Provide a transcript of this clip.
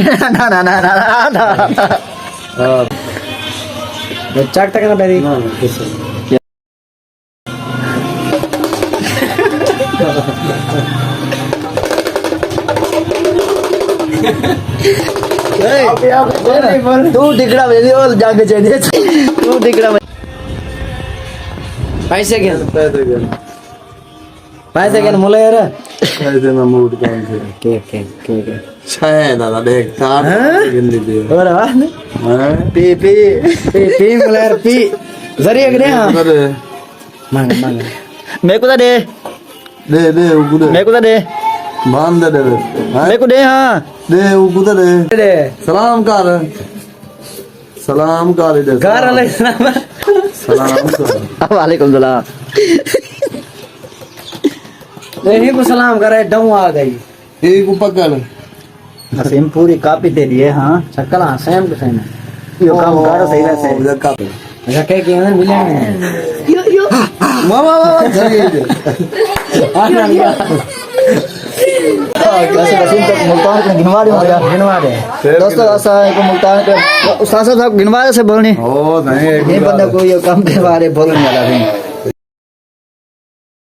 ना ना ना ना ना चाक तक ना बैरी तू टिकड़ा बजे और जाके चाहिए तू टिकड़ा पैसे क्या मुला यार ऐसे ना मूड काम से के शायद दादा देख काट गिनती दे और आवाज हैं पी पी पी मुला यार पी जरिए करे हां अरे मांग मांग मेरे को तो दे दे दे उगुदे मेरे को तो दे मान दे दे मेरे को दे हाँ दे उगुदे दे दे सलाम कर दे घर वाले सलाम कर वालेकुम सलाम नहीं को सलाम करे डमू आ गई एक पकड़ हसीम पूरी कापी दे दिए हाँ शक्ल सेम टू सेम यो काम करो सही रहते अच्छा क्या किया ना मिले मामा वसीम तक मुल्तान को गिनवा रही हूँ गिनवा दे दोस्तों ऐसा है को मुल्तान के उस्ताद साहब गिनवा से बोलनी ओ नहीं ये बंदा को ये काम के बारे बोलने वाला नहीं